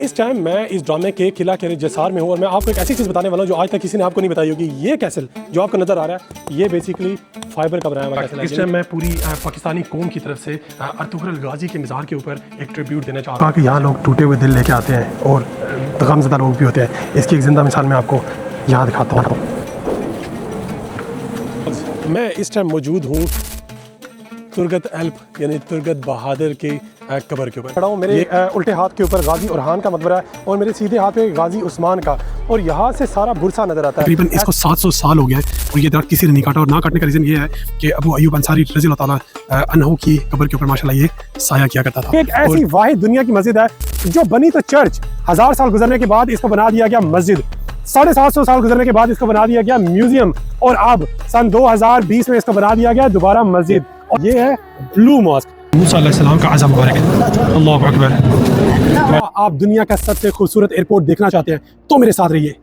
इस टाइम मैं इस ड्रामे के किला के जसार में हूँ और मैं आपको एक ऐसी चीज़ बताने वाला हूँ जो आज तक किसी ने आपको नहीं बताई होगी। ये कैसल जो आपको नज़र आ रहा है ये बेसिकली फाइबर का बनाया हुआ कैसल है। इस टाइम मैं पूरी पाकिस्तानी कौम की तरफ से अर्तुगरुल गाजी के मज़ार के ऊपर एक ट्रिब्यूट देना चाह रहा हूँ कि यहाँ लोग टूटे हुए दिल लेके आते हैं और गमज़दा लोग भी होते हैं। इसकी एक ज़िंदा मिसाल मैं आपको यहाँ दिखाता हूँ। मैं इस टाइम मौजूद हूँ तुर्गत एल्प यानी तुर्गत बहादुर के कब्र के ऊपर खड़ा हूँ। मेरे उल्टे हाथ के ऊपर गाजी उरहान का मकबरा है और मेरे सीधे हाथ पे गाजी उस्मान का, और यहाँ से सारा बुरसा नजर आता है। तकरीबन इसको 700 साल हो गया है और ये दरख्त किसी ने नहीं काटा, और ना काटने का रीज़न ये है कि अबू अयूब अंसारी रज़ी अल्लाह ताला अन्हु की कब्र के ऊपर माशाल्लाह ये साया किया करता था। एक ऐसी वाहिद दुनिया की मस्जिद है जो बनी तो चर्च, 1000 साल गुजरने के बाद इसको बना दिया गया मस्जिद, 750 साल गुजरने के बाद इसको बना दिया गया म्यूजियम, और अब सन 2020 में इसको बना दिया गया दोबारा मस्जिद। और ये है ब्लू मॉस्क। मूसा अलैहिस्सलाम का अज़म मुबारक है। अल्लाहु अकबर। आप दुनिया का सबसे खूबसूरत एयरपोर्ट देखना चाहते हैं तो मेरे साथ रहिए।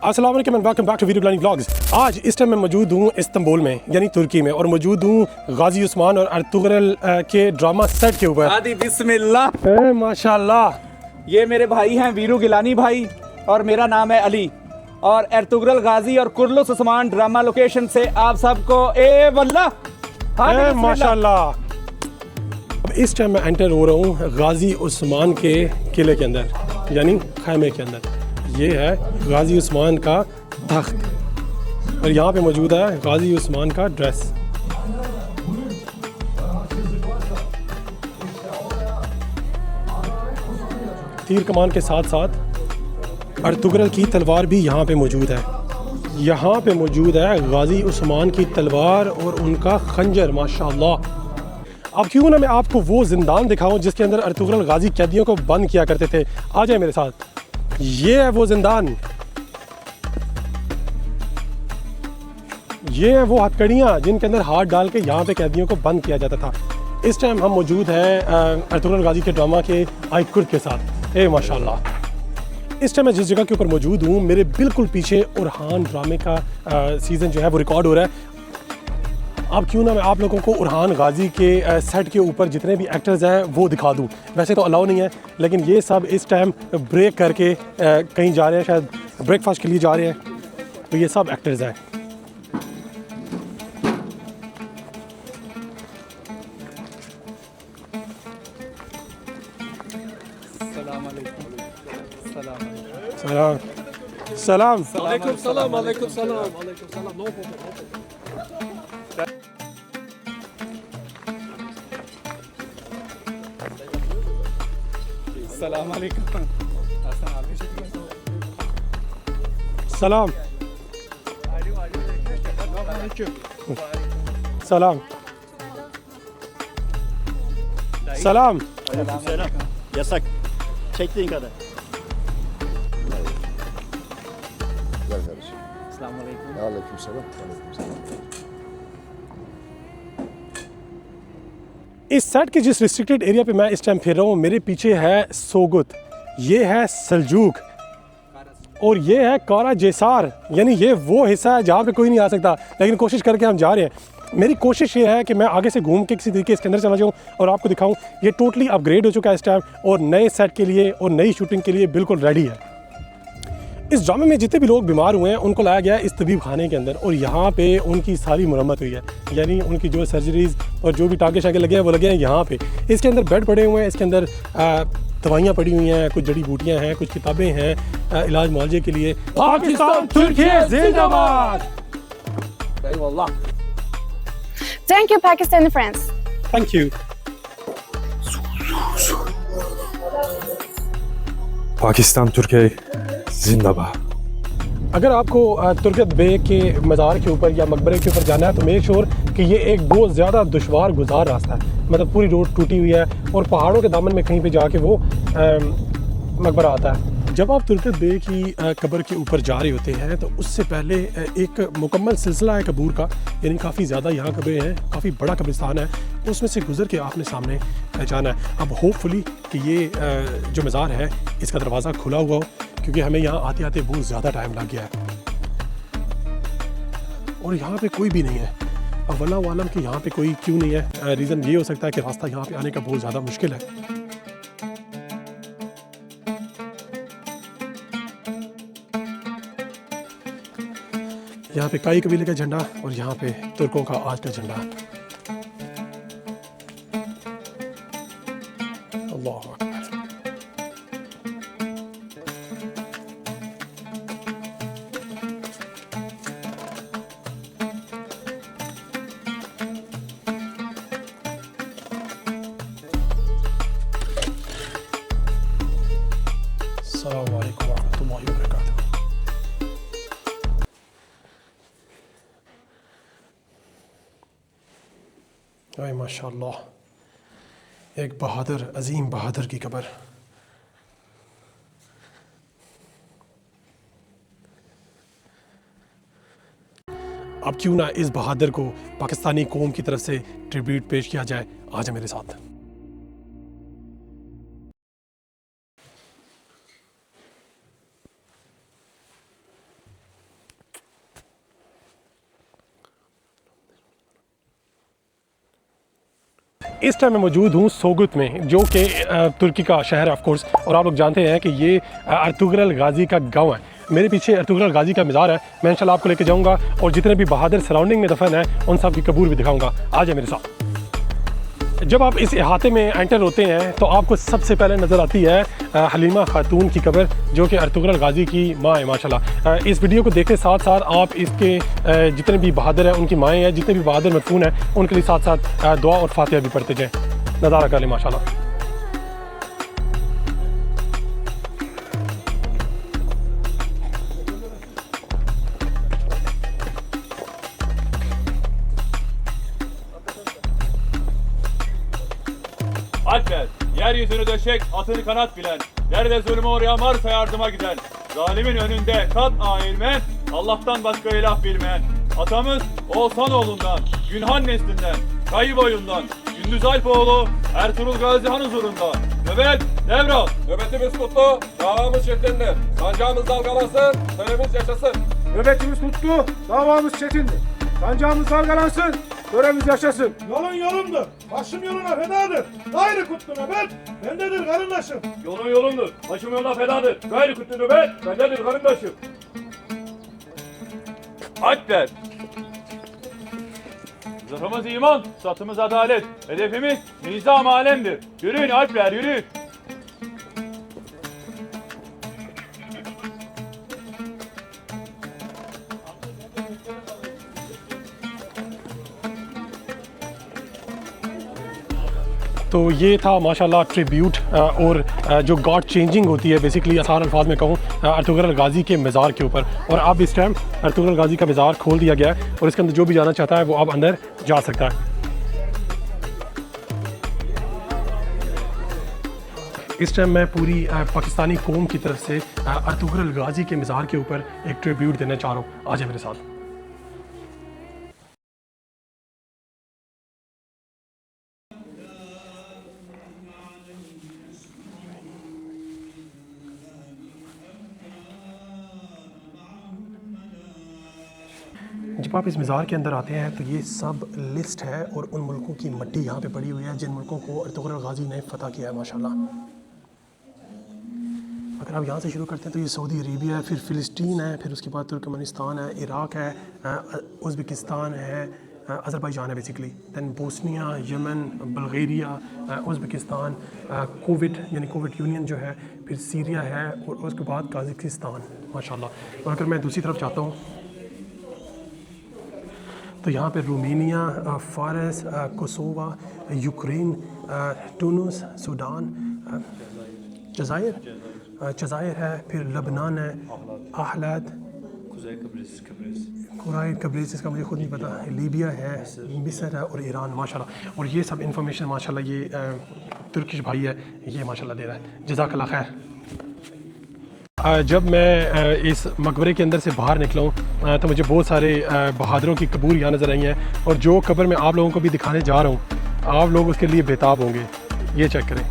अस्सलाम वालेकुम and welcome back to video planning vlogs. आज इस टाइम मैं मौजूद हूँ इस्तांबुल में यानी तुर्की में, और मौजूद हूँ गाजी उस्मान और अर्तुगरुल के ड्रामा सेट के ऊपर। आदि बिस्मिल्लाह। माशाल्लाह। ये मेरे भाई हैं वीरू गिलानी भाई, और मेरा नाम है अली, और अर्तुगरुल गाजी और कुर्लुस उस्मान ड्रामा लोकेशन से आप सबको ए वल्लाह माशाल्लाह। अब इस टाइम मैं एंटर हो रहा हूँ गाजी उस्मान के किले के अंदर यानी खैमे के अंदर। ये है गाजी उस्मान का तख्त और यहाँ पे मौजूद है गाजी उस्मान का ड्रेस। तीर कमान के साथ साथ अर्तुगरुल की तलवार भी यहाँ पे मौजूद है। यहाँ पे मौजूद है गाजी उस्मान की तलवार और उनका खंजर माशाल्लाह। अब क्यों ना मैं आपको वो जिंदान दिखाऊं जिसके अंदर अर्तुगरुल गाजी कैदियों को बंद किया करते थे। आ जाए मेरे साथ। ये है वो जिंदान, ये है वो हथकड़ियाँ जिनके अंदर हाथ डाल के यहाँ पे कैदियों को बंद किया जाता था। इस टाइम हम मौजूद हैं अर्तुगरुल गाजी के ड्रामा के आइकुर्द के साथ। माशाल्लाह। इस टाइम मैं जिस जगह के ऊपर मौजूद हूँ मेरे बिल्कुल पीछे उरहान ड्रामे का सीज़न जो है वो रिकॉर्ड हो रहा है। अब क्यों ना मैं आप लोगों को उरहान गाजी के सेट के ऊपर जितने भी एक्टर्स हैं वो दिखा दूँ। वैसे तो अलाउ नहीं है, लेकिन ये सब इस टाइम ब्रेक करके कहीं जा रहे हैं, शायद ब्रेकफास्ट के लिए जा रहे हैं, तो ये सब एक्टर्स हैं। सलाम सलाम वालेकुम सलाम वालेकुम सलाम वालेकुम सलाम। नो सलाम अलैकुम। सलाम सलाम सलाम। Yasak. Çektiğin kadar. Güzel kardeşim. अस्सलाम वालेकुम। Aleykümselam. Aleykümselam. इस सेट के जिस रिस्ट्रिक्टेड एरिया पे मैं इस टाइम फिर रहा हूँ मेरे पीछे है सोगुत, ये है सल्जूक और ये है कारा जेसार, यानी ये वो हिस्सा है जहाँ पे कोई नहीं आ सकता, लेकिन कोशिश करके हम जा रहे हैं। मेरी कोशिश ये है कि मैं आगे से घूम के किसी तरीके इसके अंदर चला जाऊँ और आपको दिखाऊँ। ये टोटली अपग्रेड हो चुका है इस टाइम और नए सेट के लिए और नई शूटिंग के लिए बिल्कुल रेडी है। इस ड्रामे में जितने भी लोग बीमार हुए हैं उनको लाया गया है इस तबीब खाने के अंदर, और यहाँ पे उनकी सारी मुरम्मत हुई है, यानी उनकी जो सर्जरीज और जो भी टाँगे शागे लगे हैं वो लगे हैं यहाँ पे। इसके अंदर बेड पड़े हुए हैं, इसके अंदर दवाइयाँ पड़ी हुई हैं, कुछ जड़ी बूटियाँ हैं, कुछ किताबें हैं इलाज मुआवजे के लिए। पाकिस्तान तुर्की जिंदाबाद। Thank you, Pakistani friends. Thank you. Pakistan तुर्की जिंदाबाद। अगर आपको तुर्गत बे के मज़ार के ऊपर या मकबरे के ऊपर जाना है तो मेक श्योर कि ये एक बहुत ज़्यादा दुश्वार गुजार रास्ता है, मतलब पूरी रोड टूटी हुई है और पहाड़ों के दामन में कहीं पे जाके वो मकबरा आता है। जब आप तुर्गत बे की कब्र के ऊपर जा रहे होते हैं तो उससे पहले एक मुकम्मल सिलसिला है कबूर का, यानी काफ़ी ज़्यादा यहाँ कब्रें हैं, काफ़ी बड़ा कब्रिस्तान है, उसमें से गुजर के आपने सामने जाना है। अब होपफुली कि ये जो मज़ार है इसका दरवाज़ा खुला हुआ हो, क्योंकि हमें यहाँ आते आते बहुत ज़्यादा टाइम लग गया है और यहाँ पे कोई भी नहीं है। अब वल्लाह आलम कि यहाँ पे कोई क्यों नहीं है। रीज़न ये हो सकता है कि रास्ता यहाँ पे आने का बहुत ज़्यादा मुश्किल है। यहाँ पे काई कबीले का झंडा और यहाँ पे तुर्कों का आज का झंडा। अल्लाह अकबर। अस्सलामु अलैकुम वरहमतुल्लाहि वबरकातुहू। अरे माशाअल्लाह, एक बहादुर, अजीम बहादुर की कब्र। अब क्यों ना इस बहादुर को पाकिस्तानी कौम की तरफ से ट्रिब्यूट पेश किया जाए। आ जाए मेरे साथ। इस टाइम मैं मौजूद हूँ सोगुत में, जो कि तुर्की का शहर है ऑफ कोर्स। और आप लोग जानते हैं कि ये अर्तुगरुल गाजी का गांव है। मेरे पीछे अर्तुगरुल गाजी का मज़ार है। मैं इंशाल्लाह आपको लेके जाऊंगा और जितने भी बहादुर सराउंडिंग में दफन है उन सब की कब्र भी दिखाऊंगा। आ जाए मेरे साथ। जब आप इस इहाते में एंटर होते हैं तो आपको सबसे पहले नज़र आती है हलीमा खातून की कब्र, जो कि अर्तुगरुल गाजी की माँ है माशाल्लाह। इस वीडियो को देखते साथ साथ आप इसके जितने भी बहादुर हैं उनकी माएँ हैं, जितने भी बहादुर मदफून हैं उनके लिए साथ साथ दुआ और फातिहा भी पढ़ते जाएँ। नज़ारा कर लें माशाल्लाह। Alper, yeryüzünü döşek, atını kanat bilen, nerede zulme uğrayan varsa yardıma giden, zalimin önünde kat eğilmeyen, Allah'tan başka ilah bilmeyen, atamız Oğuzhanoğlu'ndan, Günhan neslinden, Kayı boyundan, Gündüz Alpoğlu, Ertuğrul Gazi Han huzurunda, nöbet devral. Nöbetimiz kutlu, davamız çetindir. Sancağımız dalgalansın, töremiz yaşasın. Nöbetimiz kutlu, davamız çetindir. Sancağımız dalgalansın, töremiz yaşasın. Yolun yolumdur, başım yoluna fedadır. Gayrı kutlu nöbet, bendedir karındaşım. Yolun yolundur, başım yoluna fedadır, gayri kutlu nöbet, bendedir karındaşım. Alper. Zırhımız iman, satımız adalet, hedefimiz nizam alemdir. Yürüyün Alpler, yürüyün. तो ये था माशाल्लाह tribute और जो God changing होती है basically आसान अल्फाज में कहूँ अर्तुगरुल गाजी के मज़ार के ऊपर। और अब इस टाइम अर्तुगरुल गाजी का मज़ार खोल दिया गया है और इसके अंदर जो भी जाना चाहता है वो अब अंदर जा सकता है। इस टाइम मैं पूरी पाकिस्तानी कौम की तरफ से अर्तुगरुल गाजी के मज़ार के ऊपर एक ट्रिब्यूट देना चाह रहा हूँ। आ जाए मेरे साथ। जब आप इस मज़ार के अंदर आते हैं तो ये सब लिस्ट है और उन मुल्कों की मट्टी यहाँ पे पड़ी हुई है जिन मुल्कों को अर्तुगरुल गाजी ने फ़तह किया है माशाल्लाह। अगर आप यहाँ से शुरू करते हैं तो ये सऊदी अरेबिया है, फिर फ़िलिस्तीन है, फिर उसके बाद तुर्कमेनिस्तान है, इराक़ है, उज़्बेकिस्तान है, अज़रबैजान है basically, then Bosnia, Yemen, Bulgaria, Uzbekistan, covid यानी कोविड यूनियन जो है, फिर सीरिया है और उसके बाद कज़ाकिस्तान माशाल्लाह। और अगर मैं दूसरी तरफ चाहता हूँ तो यहाँ पे रोमानिया, फ़ारस, कोसोवा, यूक्रेन, टूनिस, सूडान, जज़ायर है, फिर लबनान है, अहलाद, कुराइन कब्रिस, इसका मुझे खुद नहीं पता, लीबिया है, मिस्र है और ईरान माशाल्लाह। और ये सब इन्फॉर्मेशन माशाल्लाह ये तुर्किश भाई है, ये माशाल्लाह दे रहा है। जज़ाकल्लाह खैर। जब मैं इस मकबरे के अंदर से बाहर निकला हूँ तो मुझे बहुत सारे बहादुरों की कब्र यहाँ नज़र आई हैं और जो कब्र मैं आप लोगों को भी दिखाने जा रहा हूँ आप लोग उसके लिए बेताब होंगे। ये चेक करें।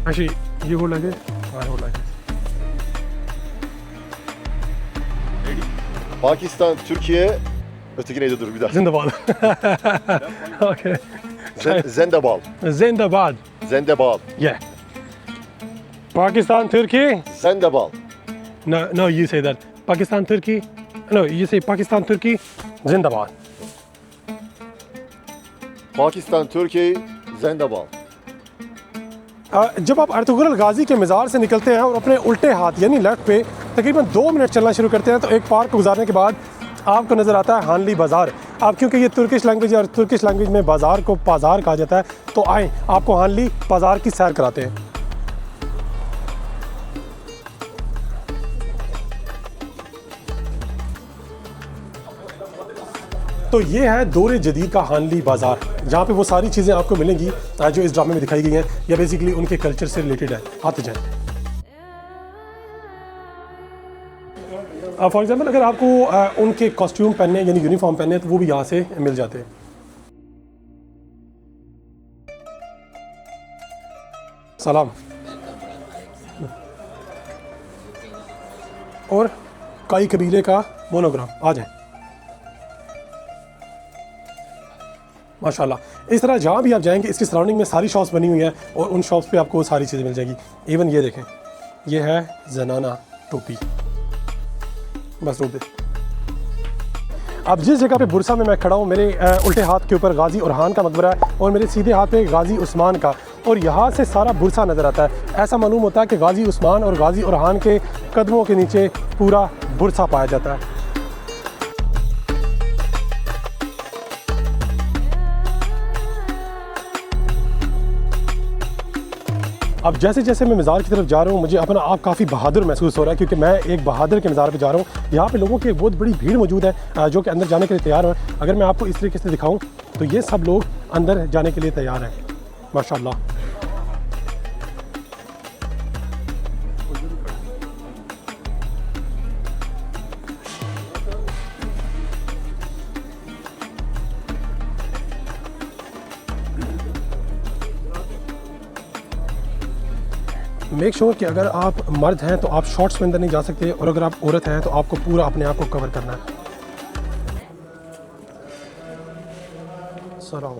actually ये वो लगे वो लगे। Pakistan, Türkiye Öteki neydi dur bir daha. Zindabad. Okay. Zendebal. Zindabad. Zendebal. Yeah. Pakistan, Turkey. Zendebal. No, you say that. Pakistan, Turkey. No, you say Pakistan, Turkey. Zindabad. Pakistan, Türkiye, Zendebal. जब आप Ertugrul गाजी के मज़ार से निकलते हैं और अपने उल्टे हाथ यानी लेफ्ट पे तकरीबन 2 मिनट चलना शुरू करते हैं तो एक पार्क को गुजारने के बाद आपको नज़र आता है हानली बाज़ार। अब क्योंकि ये तुर्किश लैंग्वेज और तुर्किश लैंग्वेज में बाज़ार को बाज़ार कहा जाता है, तो आए आपको हानली बाज़ार की सैर कराते हैं। तो ये है दौरे जदीद का हानली बाज़ार, जहाँ पे वो सारी चीज़ें आपको मिलेंगी जो इस ड्रामे में दिखाई गई हैं या बेसिकली उनके कल्चर से रिलेटेड है। आते जाएं। फॉर एग्जांपल अगर आपको उनके कॉस्ट्यूम पहनने यानी यूनिफॉर्म पहनने तो वो भी यहाँ से मिल जाते हैं। सलाम। और काई कबीले का मोनोग्राम, आ जाए। माशाल्लाह। इस तरह जहाँ भी आप जाएंगे इसकी सराउंडिंग में सारी शॉप्स बनी हुई हैं और उन शॉप्स पे आपको सारी चीज़ें मिल जाएगी। इवन ये देखें, ये है जनाना टोपी। बस रोक दे। अब जिस जगह पे बुरसा में मैं खड़ा हूँ, मेरे उल्टे हाथ के ऊपर गाजी उरहान का मकबरा है और मेरे सीधे हाथ पे गाजी उस्मान का, और यहाँ से सारा बुरसा नज़र आता है। ऐसा मालूम होता है कि गाजी उस्मान और गाजी उरहान के कदमों के नीचे पूरा बुरसा पाया जाता है। अब जैसे जैसे मैं मज़ार की तरफ जा रहा हूँ मुझे अपना आप काफ़ी बहादुर महसूस हो रहा है, क्योंकि मैं एक बहादुर के मज़ार पे जा रहा हूँ। यहाँ पे लोगों की बहुत बड़ी भीड़ मौजूद है जो कि अंदर जाने के लिए तैयार हैं। अगर मैं आपको इस तरीके से दिखाऊँ तो ये सब लोग अंदर जाने के लिए तैयार हैं माशाल्लाह। मेक श्योर कि अगर आप मर्द हैं तो आप शॉर्ट्स में अंदर नहीं जा सकते, और अगर आप औरत हैं तो आपको पूरा अपने आप को कवर करना है। सलाम।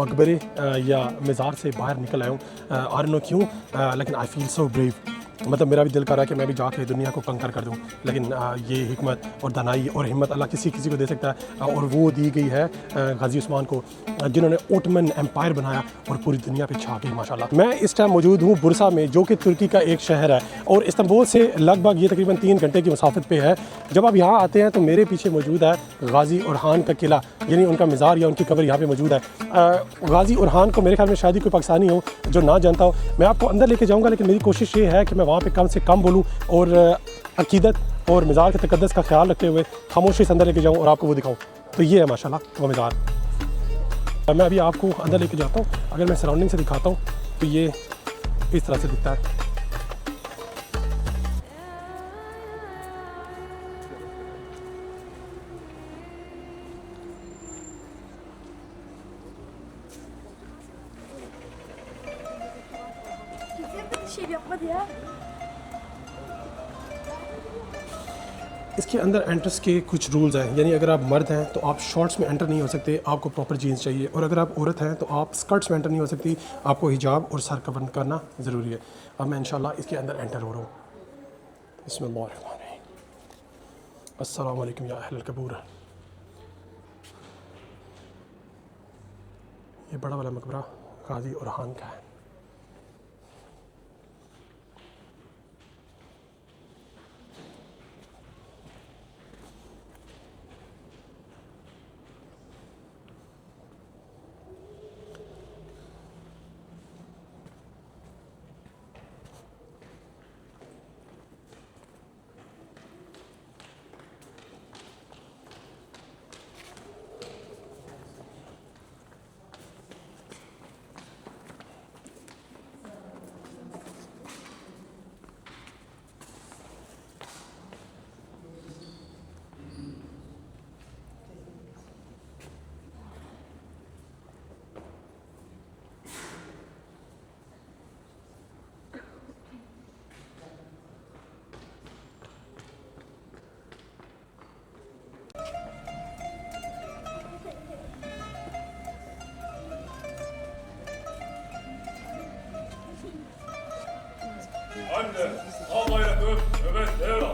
मकबरे या मज़ार से बाहर निकल आया हूँ। आई डोंट नो क्यों, लेकिन आई फील सो ब्रेव। मतलब मेरा भी दिल कर रहा है कि मैं भी जाके दुनिया को कंकर कर दूं, लेकिन ये हिकमत और दानाई और हिम्मत अल्लाह किसी किसी को दे सकता है, और वो दी गई है गाजी उस्मान को, जिन्होंने ओटमन एम्पायर बनाया और पूरी दुनिया पे छा गई माशाल्लाह। मैं इस टाइम मौजूद हूँ बुरसा में, जो कि तुर्की का एक शहर है और इस्तांबुल से लगभग ये तकरीबन 3 घंटे की मुसाफत पे है। जब आप यहाँ आते हैं तो मेरे पीछे मौजूद है गाजी उरहान का किला, यानी उनका मज़ार या उनकी कब्र यहाँ पे मौजूद है। गाजी उरहान को मेरे ख्याल में शायद ही कोई पाकिस्तानी हो जो ना जानता हो। मैं आपको अंदर लेके जाऊँगा, लेकिन मेरी कोशिश ये है कि मैं वहाँ पे कम से कम बोलूँ और अकीदत और मज़ार के तकद्दस का ख्याल रखते हुए खामोशी से अंदर लेके जाऊँ और आपको वो दिखाऊँ। तो ये है माशाल्लाह वो मज़ार। मैं अभी आपको अंदर लेके जाता हूँ। अगर मैं सराउंडिंग से दिखाता हूँ तो ये इस तरह से दिखता है। इसके अंदर एंट्रेंस के कुछ रूल्स हैं, यानी अगर आप मर्द हैं तो आप शॉर्ट्स में एंटर नहीं हो सकते, आपको प्रॉपर जीन्स चाहिए, और अगर आप औरत हैं तो आप स्कर्ट्स में एंटर नहीं हो सकती, आपको हिजाब और सर कवर करना ज़रूरी है। अब मैं इंशाल्लाह इसके अंदर एंटर हो रहा हूँ। बिस्मिल्लाहिर्रहमानिर्रहीम। अस्सलामु अलैकुम या अहलल कबूर। ये बड़ा वाला मकबरा गाजी उरहान का है। Anne, al bayrakı, nöbet devran.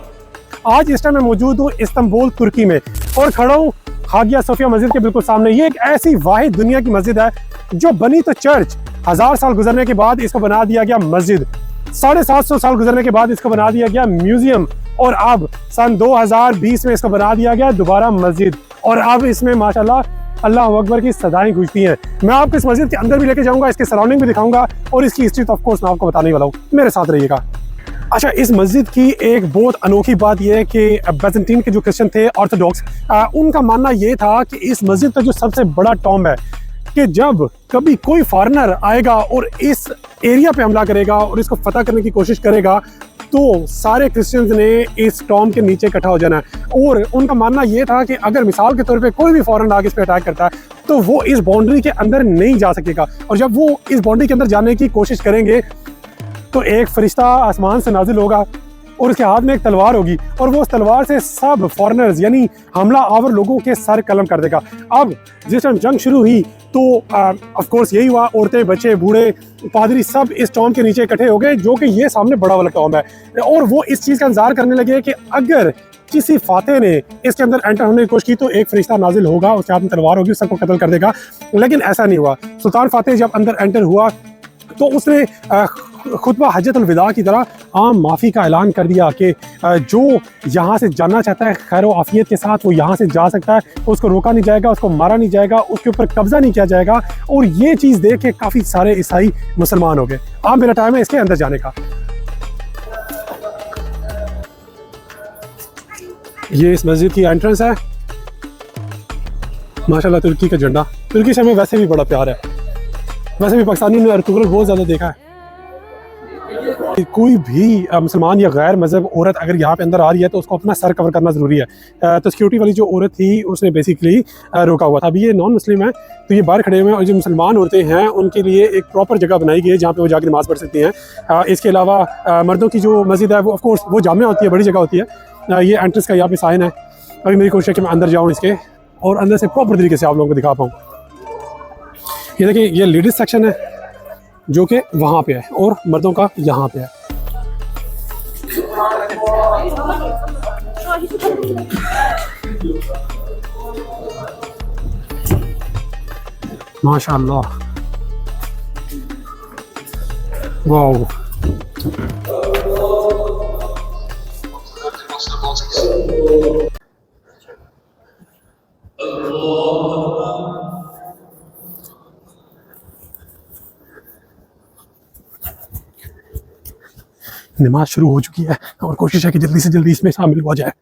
आज इस टाइम मैं मौजूद हूँ इस्तांबुल तुर्की में और खड़ा हूँ हागिया सोफिया मस्जिद के बिल्कुल सामने। ये एक ऐसी वाहिद दुनिया की मस्जिद है जो बनी तो चर्च, 1000 साल गुजरने के बाद इसको बना दिया गया मस्जिद, 750 साल गुजरने के बाद इसको बना दिया गया म्यूजियम, और अब सन 2020 में इसको बना दिया गया दोबारा मस्जिद, और अब इसमें माशाल्लाह अल्लाह अकबर की सदाएं गूंजती हैं। मैं आपको इस मस्जिद के अंदर भी लेके जाऊंगा, इसके सराउंडिंग भी दिखाऊंगा और इसकी हिस्ट्री तो ऑफ कोर्स मैं आपको बताने वाला हूँ, मेरे साथ रहिएगा। अच्छा, इस मस्जिद की एक बहुत अनोखी बात यह है कि बैजेंटीन के जो क्रिश्चियन थे ऑर्थोडॉक्स, उनका मानना ये था कि इस मस्जिद का जो सबसे बड़ा टॉम्ब है कि जब कभी कोई फॉरेनर आएगा और इस एरिया पे हमला करेगा और इसको फतह करने की कोशिश करेगा तो सारे क्रिश्चियंस ने इस टॉम्ब के नीचे इकट्ठा हो जाना है। और उनका मानना ये था कि अगर मिसाल के तौर पे कोई भी फॉरेनर आगे इस पे अटैक करता है तो वो इस बाउंड्री के अंदर नहीं जा सकेगा, और जब वो इस बाउंड्री के अंदर जाने की कोशिश करेंगे तो एक फरिश्ता आसमान से नाजिल होगा और उसके हाथ में एक तलवार होगी, और वो उस तलवार से सब फॉरेनर्स यानी हमला आवर लोगों के सर कलम कर देगा। अब जिस टाइम जंग शुरू हुई तो ऑफ कोर्स यही हुआ, औरतें, बच्चे, बूढ़े, पादरी सब इस टॉम्ब के नीचे इकट्ठे हो गए, जो कि ये सामने बड़ा वाला टॉम्ब है, और वो इस चीज़ का इंतजार करने लगे कि अगर किसी फातेह ने इसके अंदर एंटर होने की कोशिश की तो एक फरिश्ता नाजिल होगा, उसके हाथ में तलवार होगी, सबको कत्ल कर देगा। लेकिन ऐसा नहीं हुआ। सुल्तान फातेह जब अंदर एंटर हुआ तो उसने खुतबा हज्जतुल विदा की तरह आम माफ़ी का ऐलान कर दिया कि जो यहाँ से जाना चाहता है खैर आफियत के साथ वो यहाँ से जा सकता है, उसको रोका नहीं जाएगा, उसको मारा नहीं जाएगा, उसके ऊपर कब्जा नहीं किया जाएगा। और ये चीज़ देख के काफ़ी सारे ईसाई मुसलमान हो गए। अब मेरा टाइम है इसके अंदर जाने का। ये इस मस्जिद की एंट्रेंस है। माशाल्लाह तुर्की का झंडा, तुर्की से हमें वैसे भी बड़ा प्यार है, वैसे भी पाकिस्तानी ने अर्तुगरुल बहुत ज़्यादा देखा है। कोई भी मुसलमान या गैर मज़हब औरत अगर यहाँ पे अंदर आ रही है तो उसको अपना सर कवर करना ज़रूरी है। तो सिक्योरिटी वाली जो औरत थी उसने बेसिकली रोका हुआ था। अभी ये नॉन मुस्लिम है तो ये बाहर खड़े हुए हैं, और जो मुसलमान औरतें हैं उनके लिए एक प्रॉपर जगह बनाई गई है जहाँ पे वो जाकर नमाज़ पढ़ सकती हैं। इसके अलावा मर्दों की जो मस्जिद है वो ऑफकोर्स वो जामिया होती है, बड़ी जगह होती है। ये एंट्रेंस का यहाँ पे साइन है। अभी मेरी कोशिश है कि मैं अंदर जाऊँ इसके और अंदर से प्रॉपर तरीके से आप लोगों को दिखा पाऊँ। ये देखिए, ये लेडीज़ सेक्शन है जो कि वहाँ पे है और मर्दों का यहाँ पे है। माशाअल्लाह, वाओ। नमाज शुरू हो चुकी है और कोशिश है कि जल्दी से जल्दी इसमें शामिल हो जाए।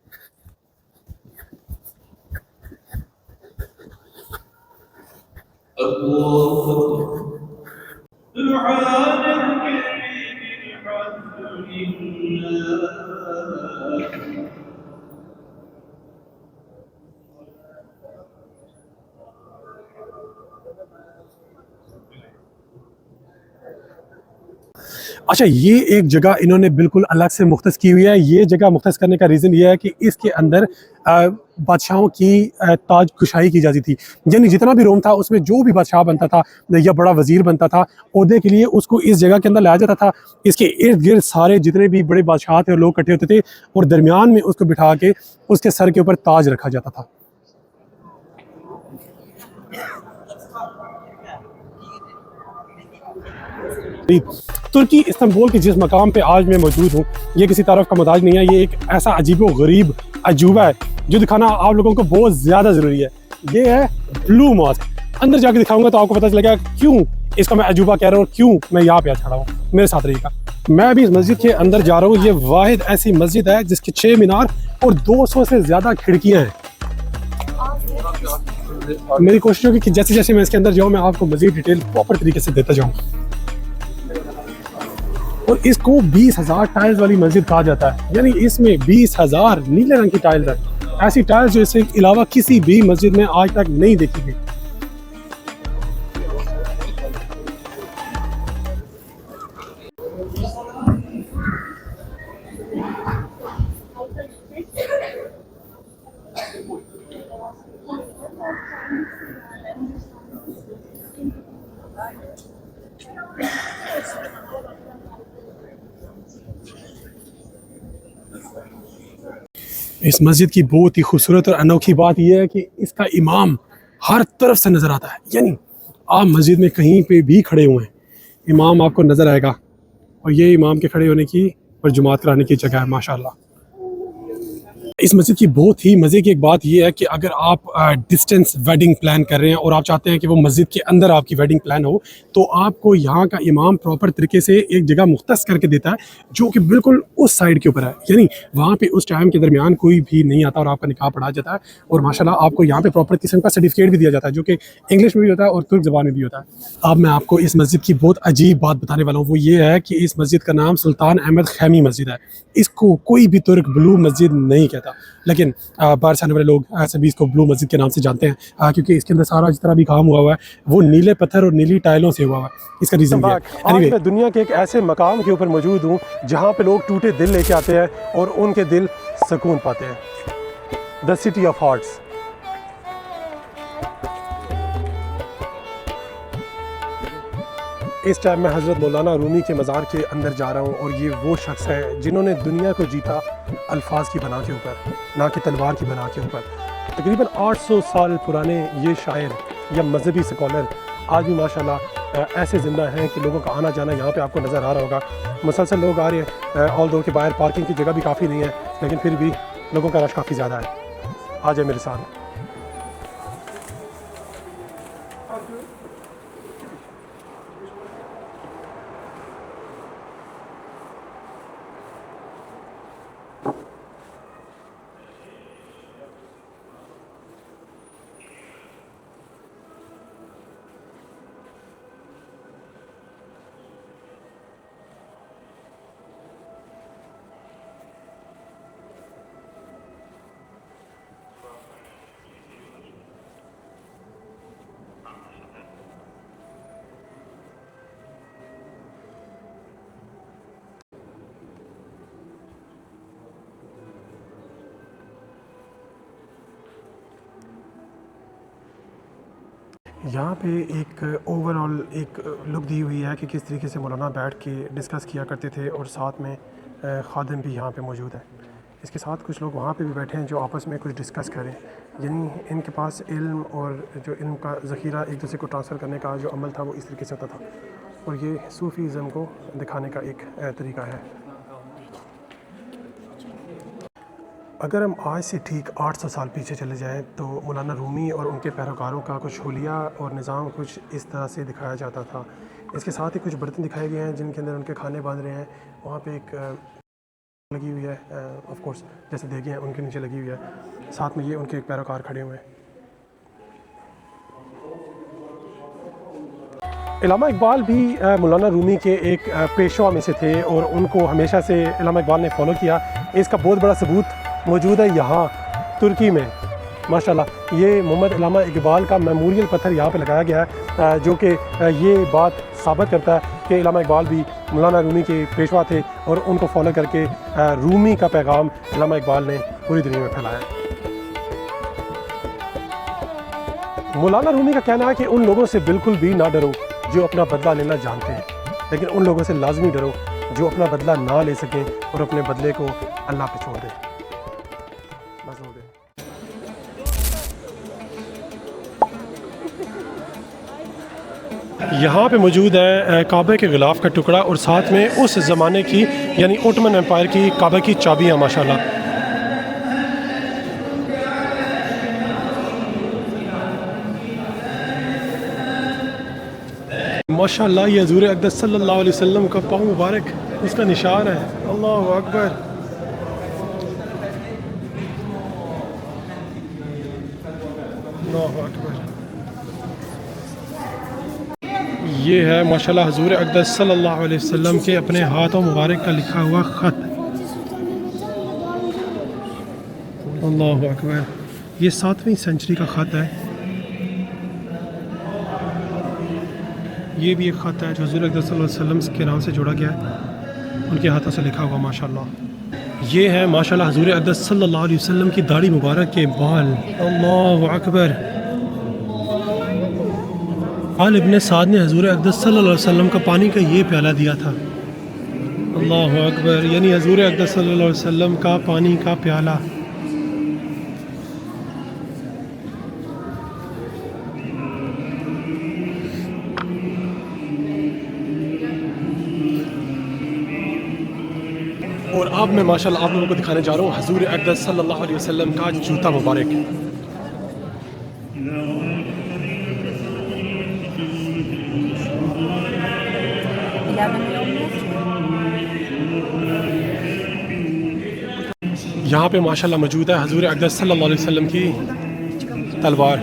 अच्छा, ये एक जगह इन्होंने बिल्कुल अलग से मुख्तस की हुई है। ये जगह मुख्तस करने का रीज़न ये है कि इसके अंदर बादशाहों की ताज कुशाई की जाती थी। यानी जितना भी रोम था उसमें जो भी बादशाह बनता था या बड़ा वजीर बनता था ओहदे के लिए, उसको इस जगह के अंदर लाया जाता था। इसके इर्द गिर्द सारे जितने भी बड़े बादशाह थे और लोग इकट्ठे होते थे और दरमियान में उसको बिठा के उसके सर के ऊपर ताज रखा जाता था। तुर्की इस्तांबुल के जिस मकाम पे आज मैं मौजूद हूँ ये किसी तारीफ का मोहताज नहीं है। ये एक ऐसा अजीब व गरीब अजूबा है जो दिखाना आप लोगों को बहुत ज़्यादा ज़रूरी है। ये है ब्लू मॉस्क। अंदर जाके दिखाऊंगा तो आपको पता चलेगा क्यों इसका मैं अजूबा कह रहा हूँ और क्यों मैं यहाँ पे खड़ा हूँ। मेरे साथ रहिएगा। मैं अभी इस मस्जिद के अंदर जा रहा हूँ। ये वाहिद ऐसी मस्जिद है जिसके 6 मीनार और 200 से ज़्यादा खिड़कियाँ हैं। मेरी कोशिश होगी कि जैसे जैसे मैं इसके अंदर जाऊँ मैं आपको मज़ीद डिटेल प्रॉपर तरीके से देता जाऊँ। और इसको 20,000 टाइल्स वाली मस्जिद कहा जाता है। यानी इसमें 20,000 नीले रंग की टाइल्स है। ऐसी टाइल्स जो इसके अलावा किसी भी मस्जिद में आज तक नहीं देखी गई। इस मस्जिद की बहुत ही खूबसूरत और अनोखी बात यह है कि इसका इमाम हर तरफ से नज़र आता है। यानी आप मस्जिद में कहीं पे भी खड़े हुए हैं इमाम आपको नज़र आएगा। और ये इमाम के खड़े होने की और जुमात कराने की जगह है माशाल्लाह। इस मस्जिद की बहुत ही मज़े की एक बात यह है कि अगर आप डिस्टेंस वेडिंग प्लान कर रहे हैं और आप चाहते हैं कि वो मस्जिद के अंदर आपकी वेडिंग प्लान हो तो आपको यहाँ का इमाम प्रॉपर तरीके से एक जगह मुख्तस करके देता है जो कि बिल्कुल उस साइड के ऊपर है। यानी वहाँ पे उस टाइम के दरमियान कोई भी नहीं आता और आपका निकाह पढ़ा जाता है। और माशाल्लाह आपको यहाँ पे प्रॉपर किस्म का सर्टिफिकेट भी दिया जाता है जो कि इंग्लिश में भी होता है और तुर्क ज़बान में भी होता है। अब मैं आपको इस मस्जिद की बहुत अजीब बात बताने वाला हूँ। वो ये है कि इस मस्जिद का नाम सुल्तान अहमद खैमी मस्जिद है। इसको कोई भी तुर्क ब्लू मस्जिद नहीं कहता, लेकिन बाहर से आने वाले लोग सभी इसको ब्लू मस्जिद के नाम से जानते हैं क्योंकि इसके अंदर सारा जितना भी काम हुआ है वो नीले पत्थर और नीली टाइलों से हुआ है। इसका रीज़न क्या है? Anyway, मैं दुनिया के एक ऐसे मकाम के ऊपर मौजूद हूँ जहाँ पे लोग टूटे दिल लेके आते हैं और उनके दिल सुकून पाते हैं। The city of hearts. इस टाइम मैं हज़रत मौलाना रूमी के मज़ार के अंदर जा रहा हूँ और ये वो शख्स हैं जिन्होंने दुनिया को जीता अल्फाज की बना के ऊपर, ना कि तलवार की बना के ऊपर। तकरीबन 800 साल पुराने ये शायर या मजहबी स्कॉलर आज भी माशाल्लाह ऐसे ज़िंदा हैं कि लोगों का आना जाना यहाँ पे आपको नज़र आ रहा होगा। मुसलसल लोग आ रहे हैं। ऑल दो के बाहर पार्किंग की जगह भी काफ़ी नहीं है लेकिन फिर भी लोगों का रश काफ़ी ज़्यादा है। आ जाए मेरे साथ। यहाँ पे एक ओवरऑल एक लुक दी हुई है कि किस तरीके से मौलाना बैठ के डिस्कस किया करते थे और साथ में खादिम भी यहाँ पे मौजूद है। इसके साथ कुछ लोग वहाँ पे भी बैठे हैं जो आपस में कुछ डिस्कस करें। यानी इनके पास इल्म और जो इल्म का ज़ख़ीरा एक दूसरे को ट्रांसफ़र करने का जो अमल था वो इस तरीके से होता था और ये सूफ़ीज़म को दिखाने का एक तरीका है। अगर हम आज से ठीक 800 साल पीछे चले जाएं तो मौलाना रूमी और उनके पैरोकारों का कुछ हुलिया और निज़ाम कुछ इस तरह से दिखाया जाता था। इसके साथ ही कुछ बर्तन दिखाए गए हैं जिनके अंदर उनके खाने बांध रहे हैं। वहाँ पे एक लगी हुई है ऑफ कोर्स जैसे देखे हैं उनके नीचे लगी हुई है। साथ में ये उनके एक पैरोकार खड़े हुए हैं। इल्लामा इकबाल भी मौलाना रूमी के एक पेशवा में से थे और उनको हमेशा से इल्लामा इकबाल ने फॉलो किया। इसका बहुत बड़ा सबूत मौजूद है यहाँ तुर्की में माशाल्लाह। ये मोहम्मद इल्लामा इकबाल का मेमोरियल पत्थर यहाँ पे लगाया गया है जो कि ये बात साबित करता है कि इल्लामा इकबाल भी मौलाना रूमी के पेशवा थे और उनको फॉलो करके रूमी का पैगाम इल्लामा इकबाल ने पूरी दुनिया में फैलाया। मौलाना रूमी का कहना है कि उन लोगों से बिल्कुल भी ना डरो जो अपना बदला लेना जानते हैं, लेकिन उन लोगों से लाजमी डरो जो अपना बदला ना ले सकें और अपने बदले को अल्लाह पे छोड़ दें। बस हो गया। यहाँ पे मौजूद है काबे के गिलाफ का टुकड़ा और साथ में उस ज़माने की यानी ओटमन एम्पायर की काबे की चाबियाँ माशाल्लाह। माशाल्लाह ये हज़ूर अक़दस सल्लल्लाहु अलैहि वसल्लम का पाँव मुबारक उसका निशान है। अल्लाहु अकबर। अल्लाहु अकबर। ये है माशाल्लाह हज़ूर अक़दस सल्लल्लाहु अलैहि वसल्लम के अपने हाथों मुबारक का लिखा हुआ ख़त। अल्लाहु अकबर। ये 7वीं सेंचुरी का ख़त है। ये भी एक ख़त है जो हज़ूर अक़दस सल्लल्लाहु अलैहि वसल्लम के नाम से जोड़ा गया है, उनके हाथों से लिखा हुआ माशाल्लाह। ये है माशाल्लाह हज़ूर अक़दस सल्लल्लाहु अलैहि वसल्लम की दाढ़ी मुबारक के बाल। अल्लाहु अकबर। आल इब्न साद ने हज़ूर अक़दस सल्लल्लाहु अलैहि वसल्लम का पानी का ये प्याला दिया था। अल्लाहु अकबर। यानी हज़ूर अक़दस सल्लल्लाहु अलैहि वसल्लम का पानी का प्याला। और अब मैं माशाल्लाह आप लोगों को दिखाने जा रहा हूँ हज़ूर अक़दस सल्लल्लाहु अलैहि वसल्लम का जूता मुबारक। यहाँ पे माशाल्लाह मौजूद है हज़ूर अक़दस सल्लल्लाहु अलैहि वसल्लम की तलवार।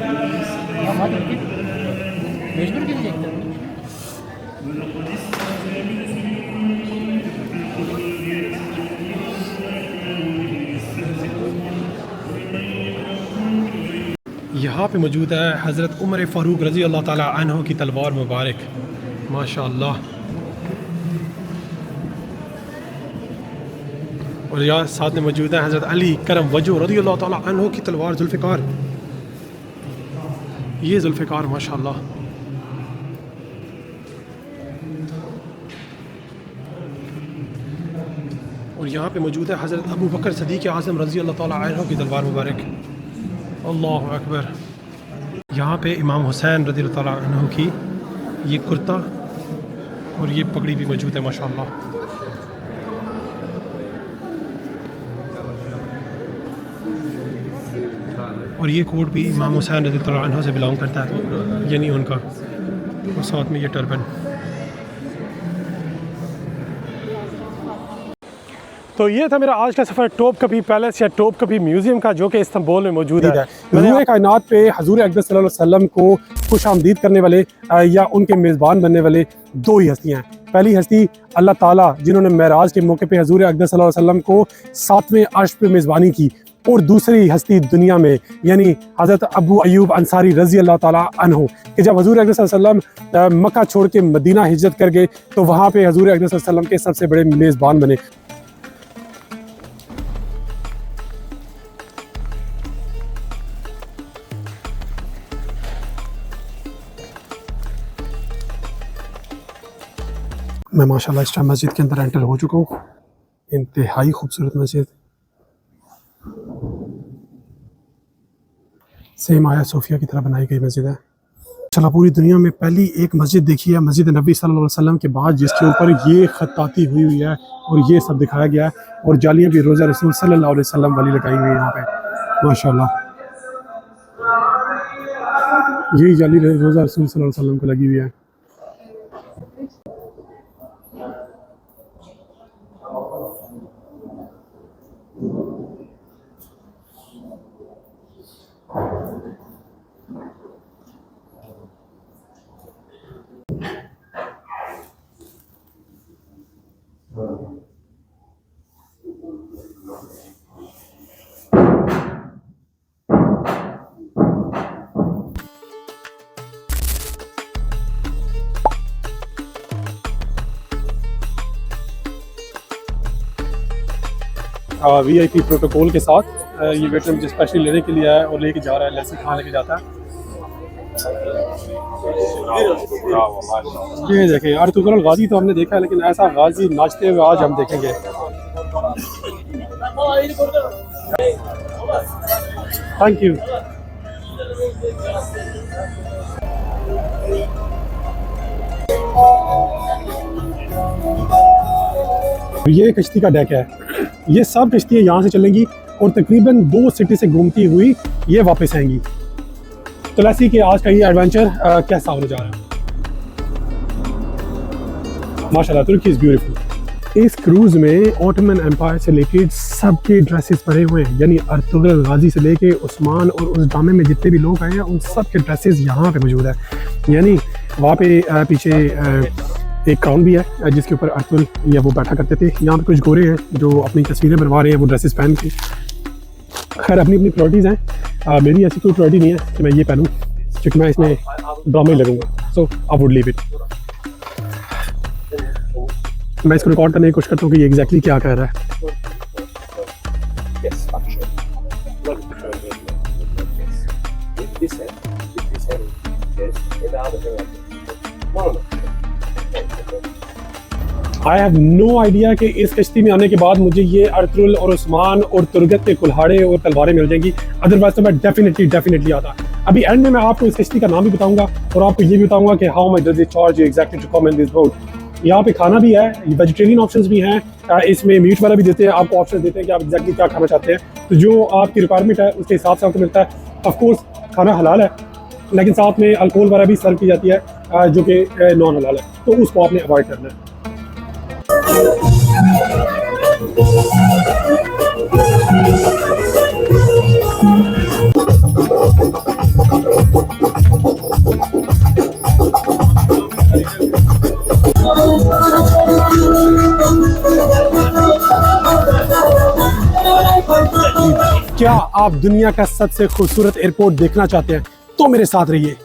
यहाँ पे मौजूद है हज़रत उमर फ़ारूक रज़ी अल्लाह ताला अन्हु की तलवार मुबारक माशाअल्लाह। और यहाँ साथ में मौजूद है हज़रत अली करम वजह रज़ी अल्लाह ताला अन्हु की तलवार जुल्फ़िकार। ये जुल्फ़िकार माशाअल्लाह। और यहाँ पे मौजूद है हज़रत अबू बकर सदीक़ आज़म रज़ी अल्लाह ताला अन्हु की तलवार मुबारक। अल्लाहु अकबर। यहाँ पे इमाम हुसैन रज़ी अल्लाह ताला अन्हु की ये कुर्ता और ये पगड़ी भी मौजूद है माशाअल्लाह। और ये कोट भी इमाम हुसैन रज़ी अल्लाह अन्हु से बिलोंग करता है, यानी उनका। और साथ में ये टर्बन। तो ये था मेरा आज का सफ़र टॉपकापी पैलेस या टॉपकापी म्यूज़ियम का, जो कि इस्तांबुल में मौजूद है। रूए कायनात पे हज़ूर अक़दस सल्लल्लाहु अलैहि वसल्लम को खुशामदीद करने वाले या उनके मेज़बान बनने वाले दो ही हस्तियाँ हैं। पहली हस्ती अल्लाह ताला जिन्होंने मेराज के मौके पे हज़ूर अक़दस सल्लल्लाहु अलैहि वसल्लम को 7वें अर्श पे मेज़बानी की, और दूसरी हस्ती दुनिया में यानी हज़रत अबू अयूब अंसारी रज़ी अल्लाह ताला अन्हु कि जब हज़ूर अक़दस सल्लल्लाहु अलैहि वसल्लम मक्का छोड़ के मदीना हिजरत कर गए तो वहाँ पे हज़ूर अक़दस सल्लल्लाहु अलैहि वसल्लम के सबसे बड़े मेज़बान बने। मैं माशाल्लाह इस टाइम मस्जिद के अंदर एंटर हो चुका हूँ। इंतहाई खूबसूरत मस्जिद, सेम आया सोफिया की तरह बनाई गई मस्जिद है। चला पूरी दुनिया में पहली एक मस्जिद देखी है मस्जिद नबी सल्लल्लाहु अलैहि वसल्लम के बाद, जिसके ऊपर ये खत्ताती हुई है और ये सब दिखाया गया है, और जालियाँ भी रोज़ा रसूल सल्लल्लाहु अलैहि वसल्लम वाली लगाई हुई है यहाँ पे माशाल्लाह। यही जाली रोज़ा रसूल सल्लल्लाहु अलैहि वसल्लम को लगी हुई है। VIP प्रोटोकॉल के साथ। ये वेटर मुझे स्पेशली लेने के लिए आया और लेके जा रहा है, लस्सी खाने लेके जाता है। ये देखें अर्तुगरुल गाजी तो हमने देखा है, लेकिन ऐसा गाजी नाचते हुए आज हम देखेंगे। Thank you. ये कश्ती का डेक है। ये सब कश्तियाँ यहाँ से चलेंगी और तकरीबन 2 सिटी से घूमती हुई ये वापस आएंगी। तो ऐसी कि आज का ये एडवेंचर कैसा होने जा रहा है। माशाल्लाह तुर्की इज़ ब्यूटीफुल। इस क्रूज़ में ऑटोमन एम्पायर से रिलेटेड सबके ड्रेसेस पड़े हुए हैं, यानी अर्तुगरुल गाजी से लेके उस्मान और उस ड्रामे में जितने भी लोग आए हैं उन सब के ड्रेसेस यहाँ पे मौजूद है। यानी वहाँ पे पीछे एक क्राउन भी है जिसके ऊपर अर्तुगरुल या वो बैठा करते थे। यहाँ पे कुछ गोरे हैं जो अपनी तस्वीरें बनवा रहे हैं वो ड्रेसेस पहन के। खैर अपनी अपनी प्रायोरिटीज़ हैं। मेरी ऐसी कोई प्रायोरिटी नहीं है कि मैं ये पहनूँ, क्योंकि मैं इसमें ड्रामे ही लगूंगा। सो आई वुड लीव इट। मैं इसको रिकॉर्ड करने की कोशिश करता हूँ कि ये एग्जैक्टली क्या कह रहा है। आई हैव नो आइडिया कि इस कश्ती में आने के बाद मुझे ये अर्तुगरुल और उस्मान और तुर्गत के कुल्हाड़े और तलवारें मिल जाएंगी। अदरवाइज तो मैं डेफिनेटली आता। अभी एंड में मैं आपको इस कश्ती का नाम भी बताऊंगा और आपको ये भी बताऊंगा कि how much does it charge exactly to come in this boat. यहाँ पे खाना भी है, वेजिटेरियन ऑप्शंस भी हैं, इसमें मीट वाला भी देते हैं, आपको ऑप्शन देते हैं कि आप एग्जैक्टली क्या खाना चाहते हैं। तो जो आपकी रिक्वायरमेंट है उसके हिसाब से आपको मिलता है। ऑफकोर्स खाना हलाल है, लेकिन साथ में अल्कोहल वगैरह भी सर्व की जाती है जो कि नॉन हलाल है, तो उसको आपने अवॉइड करना है। क्या आप दुनिया का सबसे खूबसूरत एयरपोर्ट देखना चाहते हैं तो मेरे साथ रहिए।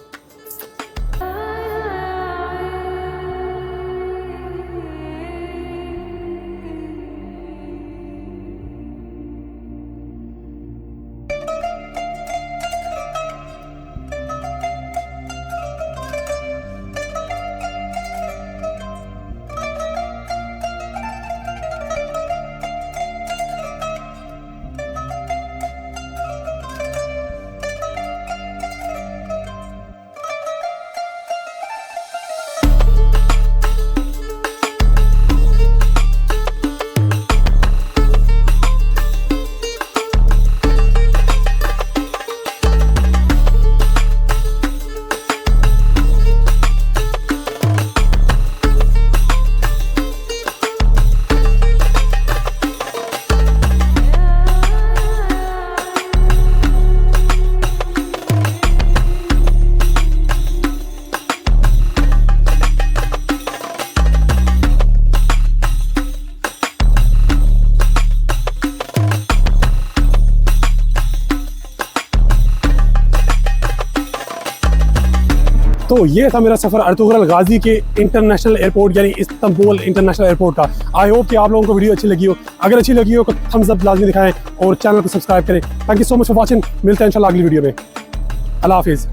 तो ये था मेरा सफ़र अर्तुगरुल गाजी के इंटरनेशनल एयरपोर्ट यानी इस्तांबुल इंटरनेशनल एयरपोर्ट का। आई होप कि आप लोगों को वीडियो अच्छी लगी हो। अगर अच्छी लगी हो तो थम्स अप लाजमी दिखाएं और चैनल को सब्सक्राइब करें। Thank you so much for watching. मिलते हैं इंशाल्लाह अगली वीडियो में। अल्लाह हाफिज़।